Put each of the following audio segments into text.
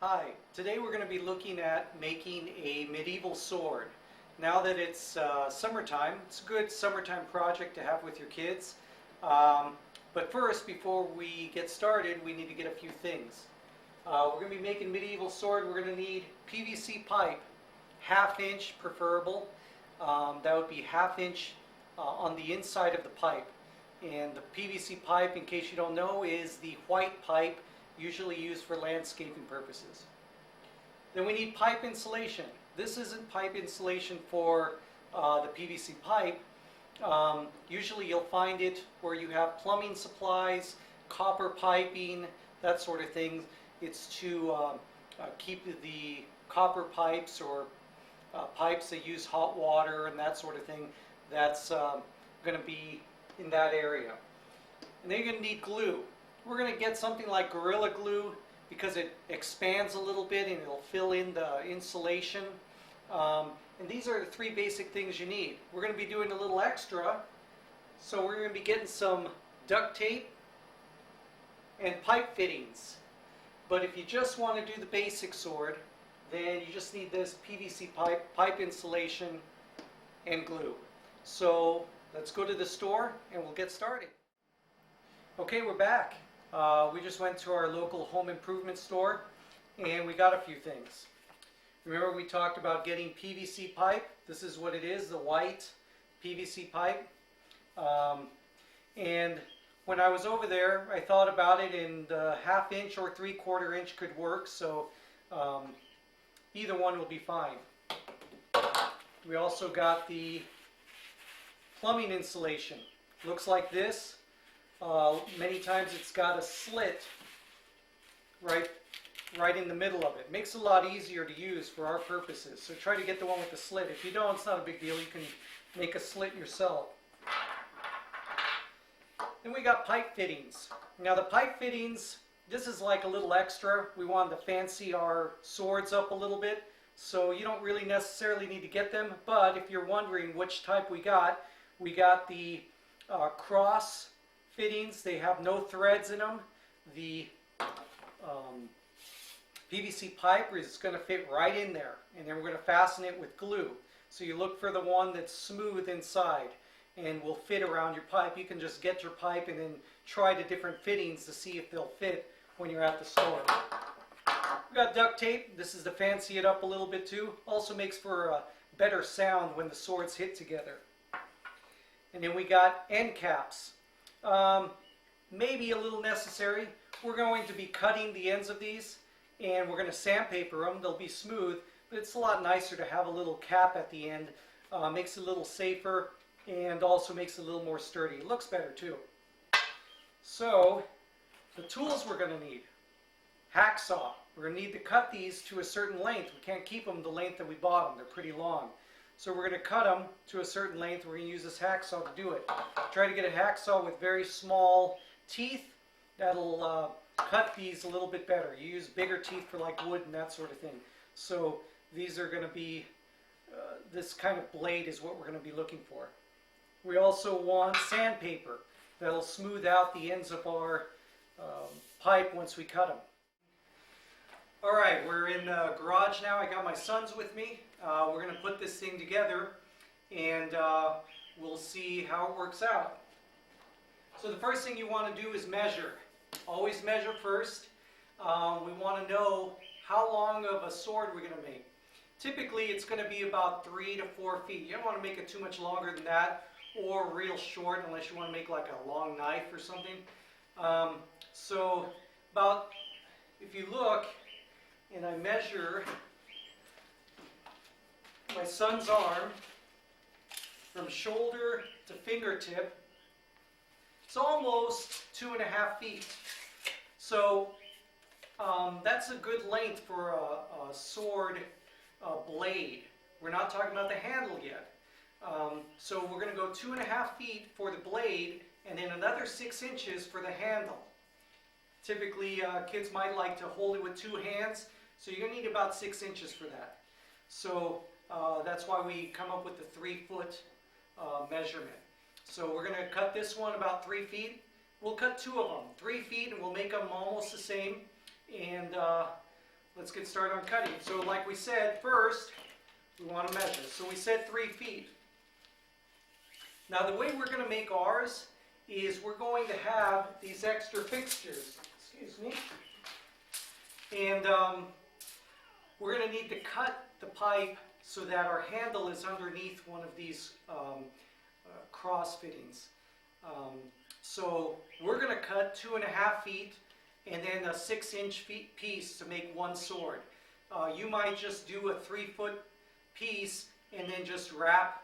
Hi, today we're going to be looking at making a medieval sword. Now that it's summertime, it's a good summertime project to have with your kids. But first, before we get started, we need to get a few things. We're going to be making a medieval sword. We're going to need PVC pipe, half-inch preferable. That would be half-inch on the inside of the pipe. And the PVC pipe, in case you don't know, is the white pipe usually used for landscaping purposes. Then we need pipe insulation. This isn't pipe insulation for the PVC pipe. Usually you'll find it where you have plumbing supplies, copper piping, that sort of thing. It's to keep the copper pipes or pipes that use hot water and that sort of thing. That's going to be in that area. And then you're going to need glue. We're going to get something like Gorilla Glue because it expands a little bit and it'll fill in the insulation. And these are the three basic things you need. We're going to be doing a little extra, so we're going to be getting some duct tape and pipe fittings. But if you just want to do the basic sword, then you just need this PVC pipe insulation, and glue. So let's go to the store and we'll get started. Okay, we're back. We just went to our local home improvement store and we got a few things. Remember we talked about getting PVC pipe. This is what it is, the white PVC pipe. And when I was over there, I thought about it, and the half-inch or 3/4 inch could work, so either one will be fine. We also got the plumbing insulation. Looks like this. Many times it's got a slit right in the middle of it. Makes it a lot easier to use for our purposes. So try to get the one with the slit. If you don't, it's not a big deal. You can make a slit yourself. Then we got pipe fittings. Now the pipe fittings, this is like a little extra. We wanted to fancy our swords up a little bit. So you don't really necessarily need to get them. But if you're wondering which type we got the cross fittings. They have no threads in them. The PVC pipe is going to fit right in there, and then we're going to fasten it with glue. So you look for the one that's smooth inside and will fit around your pipe. You can just get your pipe and then try the different fittings to see if they'll fit when you're at the store. We got duct tape. This is to fancy it up a little bit too. Also makes for a better sound when the swords hit together. And then we got end caps. Maybe a little necessary. We're going to be cutting the ends of these and we're going to sandpaper them. They'll be smooth, but it's a lot nicer to have a little cap at the end. Makes it a little safer and also makes it a little more sturdy. It looks better too. So the tools we're going to need. Hacksaw. We're going to need to cut these to a certain length. We can't keep them the length that we bought them. They're pretty long. So we're going to cut them to a certain length. We're going to use this hacksaw to do it. Try to get a hacksaw with very small teeth. That'll cut these a little bit better. You use bigger teeth for like wood and that sort of thing. So these are going to be, this kind of blade is what we're going to be looking for. We also want sandpaper. That'll smooth out the ends of our pipe once we cut them. Alright, we're in the garage now. I got my sons with me. We're going to put this thing together and we'll see how it works out. So the first thing you want to do is measure. Always measure first. We want to know how long of a sword we're going to make. Typically it's going to be about 3 to 4 feet. You don't want to make it too much longer than that or real short unless you want to make like a long knife or something. So about, if you look, and I measure my son's arm from shoulder to fingertip, it's almost 2.5 feet. So that's a good length for a sword blade. We're not talking about the handle yet. So we're going to go 2.5 feet for the blade and then another 6 inches for the handle. Typically kids might like to hold it with 2 hands. So you're going to need about 6 inches for that. So that's why we come up with the 3-foot measurement. So we're going to cut this one about 3 feet. We'll cut 2 of them, 3 feet, and we'll make them almost the same. And let's get started on cutting. So like we said, first we want to measure. So we said 3 feet. Now the way we're going to make ours is we're going to have these extra fixtures. Excuse me. And we're going to need to cut the pipe so that our handle is underneath one of these cross fittings. So we're going to cut 2.5 feet and then a 6-inch piece to make one sword. You might just do a 3-foot piece and then just wrap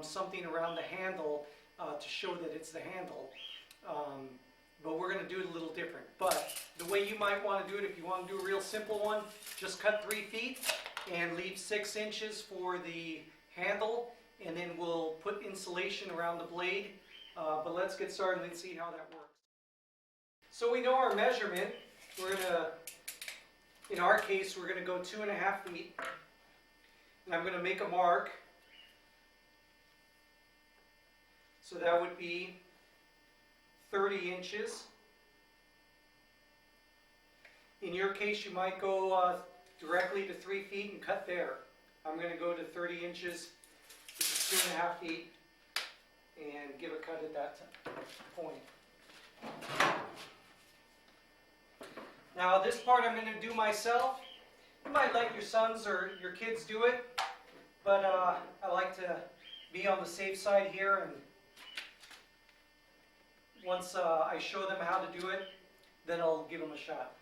something around the handle to show that it's the handle. But we're going to do it a little different. But the way you might want to do it, if you want to do a real simple one, just cut 3 feet and leave 6 inches for the handle, and then we'll put insulation around the blade. But let's get started and see how that works. So we know our measurement. We're going to, in our case, we're going to go 2.5 feet. And I'm going to make a mark. So that would be 30 inches. In your case, you might go directly to 3 feet and cut there. I'm going to go to 30 inches, which is 2.5 feet, and give a cut at that point. Now this part I'm going to do myself. You might let your sons or your kids do it, but I like to be on the safe side here, and once I show them how to do it, then I'll give them a shot.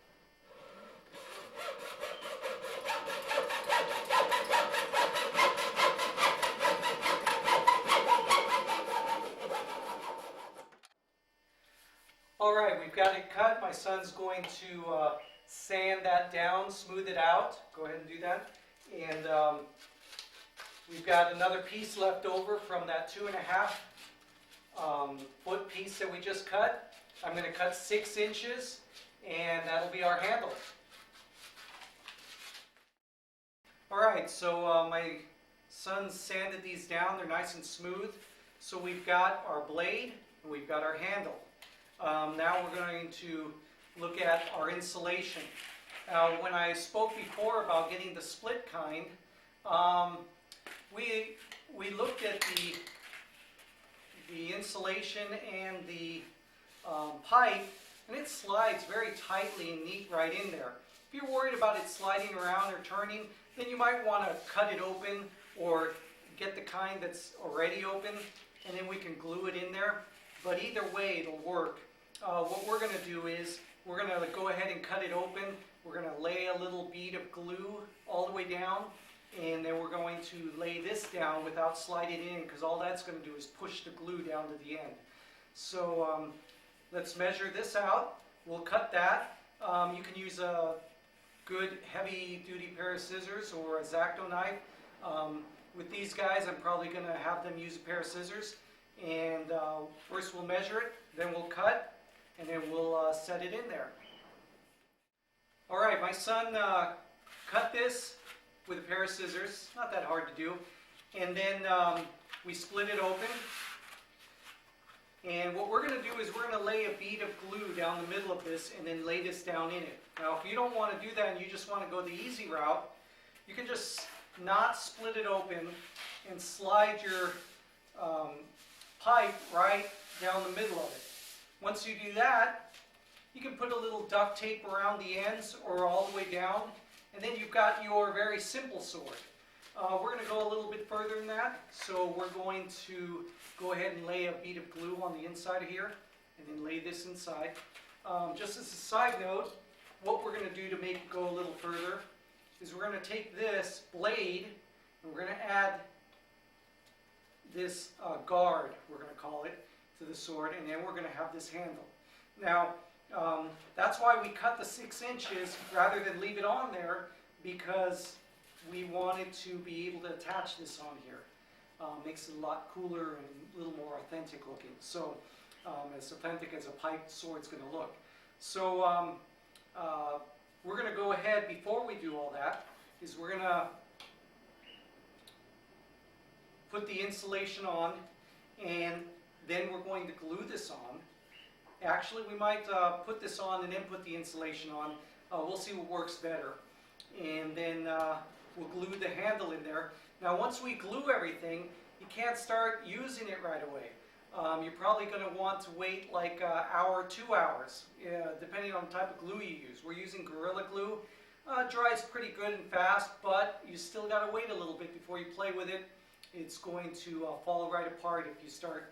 All right, we've got it cut. My son's going to sand that down, smooth it out. Go ahead and do that. And we've got another piece left over from that 2.5 foot piece that we just cut. I'm going to cut 6 inches, and that'll be our handle. All right, so my son sanded these down. They're nice and smooth. So we've got our blade and we've got our handle. Now we're going to look at our insulation. Now, when I spoke before about getting the split kind, we looked at the insulation and the pipe, and it slides very tightly and neat right in there. If you're worried about it sliding around or turning, then you might want to cut it open or get the kind that's already open, and then we can glue it in there. But either way, it'll work. What we're going to do is we're going to go ahead and cut it open. We're going to lay a little bead of glue all the way down, and then we're going to lay this down without sliding it in, because all that's going to do is push the glue down to the end. So let's measure this out. We'll cut that. You can use a good heavy-duty pair of scissors or a X-Acto knife. With these guys, I'm probably going to have them use a pair of scissors. And first we'll measure it, then we'll cut, and then we'll set it in there. All right, my son cut this with a pair of scissors. Not that hard to do. And then we split it open. And what we're going to do is we're going to lay a bead of glue down the middle of this and then lay this down in it. Now, if you don't want to do that and you just want to go the easy route, you can just not split it open and slide your pipe right down the middle of it. Once you do that, you can put a little duct tape around the ends or all the way down, and then you've got your very simple sword. We're going to go a little bit further than that, so we're going to go ahead and lay a bead of glue on the inside of here, and then lay this inside. Just as a side note, what we're going to do to make it go a little further is we're going to take this blade and we're going to add this guard, we're going to call it, to the sword, and then we're going to have this handle. Now, that's why we cut the 6 inches rather than leave it on there, because we wanted to be able to attach this on here. Makes it a lot cooler and a little more authentic looking. So, as authentic as a pipe sword's going to look. So, we're going to go ahead, before we do all that, is we're going to put the insulation on, and then we're going to glue this on. Actually, we might put this on and then put the insulation on. We'll see what works better. and then we'll glue the handle in there. Now once we glue everything, you can't start using it right away. You're probably going to want to wait like an hour, 2 hours, depending on the type of glue you use. We're using Gorilla Glue. Dries pretty good and fast, but you still got to wait a little bit before you play with it. It's going to fall right apart if you start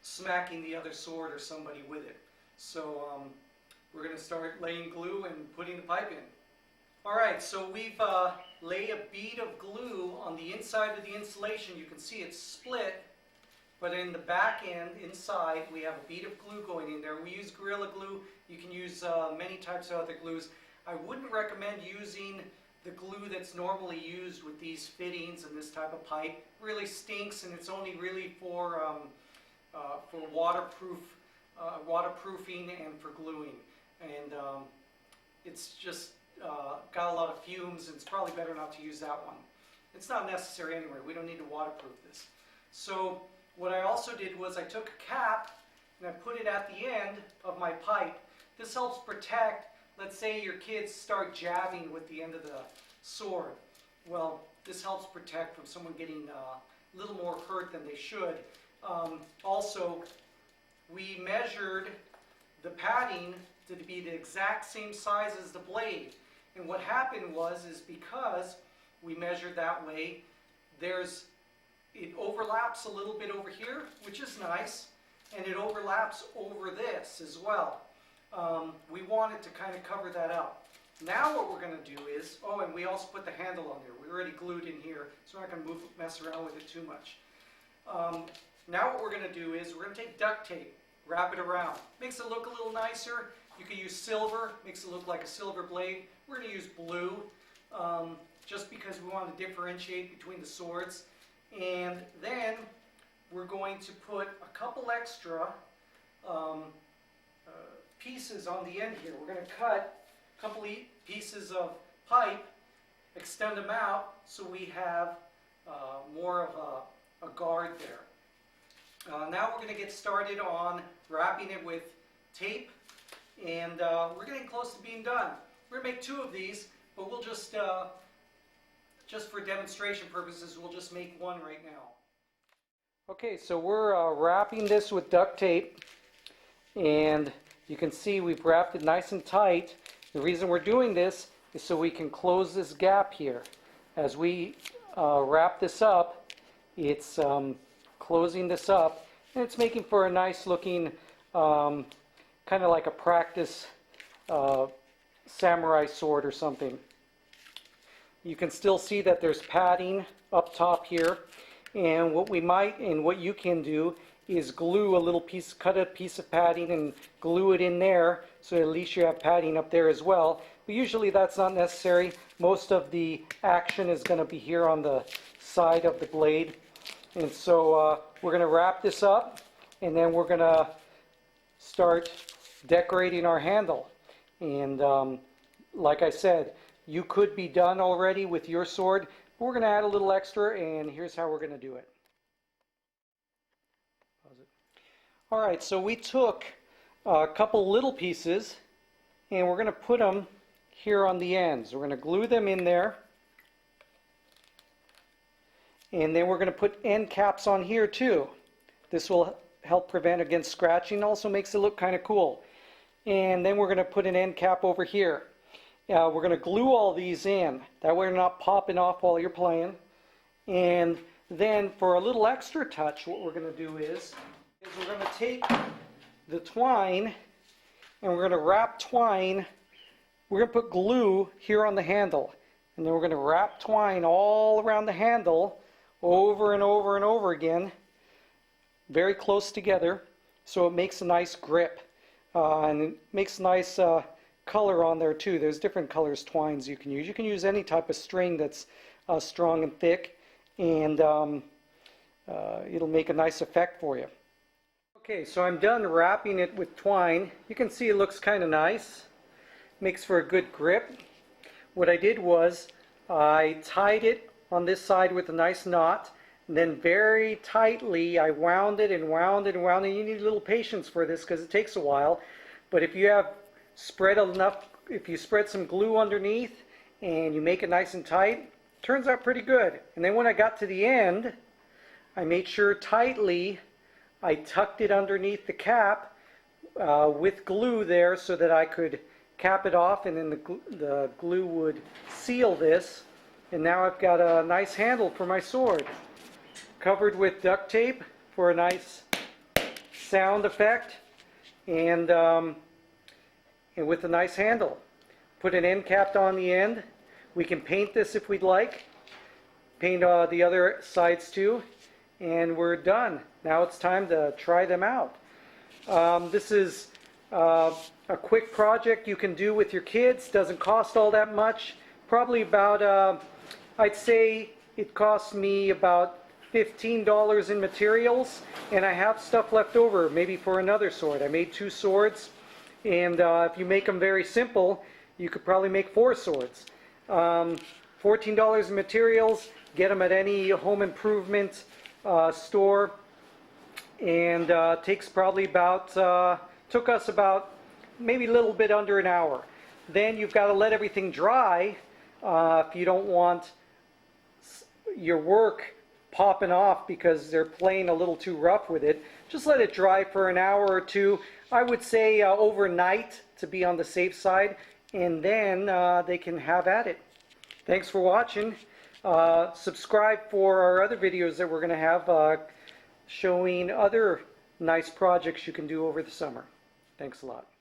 smacking the other sword or somebody with it. So we're going to start laying glue and putting the pipe in. Alright, so we've laid a bead of glue on the inside of the insulation. You can see it's split, but in the back end, inside, we have a bead of glue going in there. We use Gorilla Glue. You can use many types of other glues. I wouldn't recommend using the glue that's normally used with these fittings and this type of pipe. It really stinks, and it's only really for waterproofing and for gluing. And it's just got a lot of fumes, and it's probably better not to use that one. It's not necessary anyway. We don't need to waterproof this. So what I also did was I took a cap and I put it at the end of my pipe. This helps protect, let's say your kids start jabbing with the end of the sword. Well, this helps protect from someone getting a little more hurt than they should. Also, we measured the padding to be the exact same size as the blade. And what happened is because we measured that way, it overlaps a little bit over here, which is nice, and it overlaps over this as well. We wanted to kind of cover that up. Now what we're going to do is, and we also put the handle on there. We already glued in here, so we're not going to mess around with it too much. Now what we're going to do is we're going to take duct tape, wrap it around. Makes it look a little nicer. You can use silver, makes it look like a silver blade. We're going to use blue, just because we want to differentiate between the swords. And then we're going to put a couple extra pieces on the end here. We're going to cut a couple pieces of pipe, extend them out, so we have more of a guard there. Now we're going to get started on wrapping it with tape, and we're getting close to being done. We're going to make 2 of these, but we'll just for demonstration purposes, we'll just make 1 right now. Okay, so we're wrapping this with duct tape, and you can see we've wrapped it nice and tight. The reason we're doing this is so we can close this gap here. As we wrap this up, it's closing this up, and it's making for a nice looking, kind of like a practice samurai sword or something. You can still see that there's padding up top here, and what you can do is glue a little piece, cut a piece of padding and glue it in there, so at least you have padding up there as well. But usually that's not necessary. Most of the action is going to be here on the side of the blade. And so we're going to wrap this up, and then we're going to start decorating our handle. And like I said, you could be done already with your sword, but we're going to add a little extra, and here's how we're going to do it. Alright, so we took a couple little pieces, and we're going to put them here on the ends. We're going to glue them in there, and then we're going to put end caps on here too. This will help prevent against scratching, also makes it look kind of cool. And then we're going to put an end cap over here. We're going to glue all these in, that way they're not popping off while you're playing. And then for a little extra touch, what we're going to do is we're going to take the twine, and we're going to wrap twine. We're going to put glue here on the handle, and then we're going to wrap twine all around the handle over and over and over again, very close together, so it makes a nice grip, and it makes nice color on there too. There's different colors twines you can use. You can use any type of string that's strong and thick, and it'll make a nice effect for you. Okay, so I'm done wrapping it with twine. You can see it looks kind of nice. Makes for a good grip. What I did was I tied it on this side with a nice knot, and then very tightly I wound it and wound it and wound it. You need a little patience for this because it takes a while, but if you have spread enough if you spread some glue underneath and you make it nice and tight, turns out pretty good. And then when I got to the end, I made sure tightly I tucked it underneath the cap with glue there so that I could cap it off, and then the glue would seal this. And now I've got a nice handle for my sword, covered with duct tape for a nice sound effect, and with a nice handle. Put an end cap on the end. We can paint this if we'd like. Paint the other sides too, and we're done. Now it's time to try them out. This is a quick project you can do with your kids. Doesn't cost all that much. Probably about, I'd say it cost me about $15 in materials, and I have stuff left over maybe for another sword. I made 2 swords, and if you make them very simple, you could probably make 4 swords. $14 in materials. Get them at any home improvement store, and takes probably about, took us about maybe a little bit under an hour. Then you've got to let everything dry if you don't want your work popping off because they're playing a little too rough with it. Just let it dry for an hour or 2. I would say overnight to be on the safe side, and then they can have at it. Thanks for watching. Subscribe for our other videos that we're going to have showing other nice projects you can do over the summer. Thanks a lot.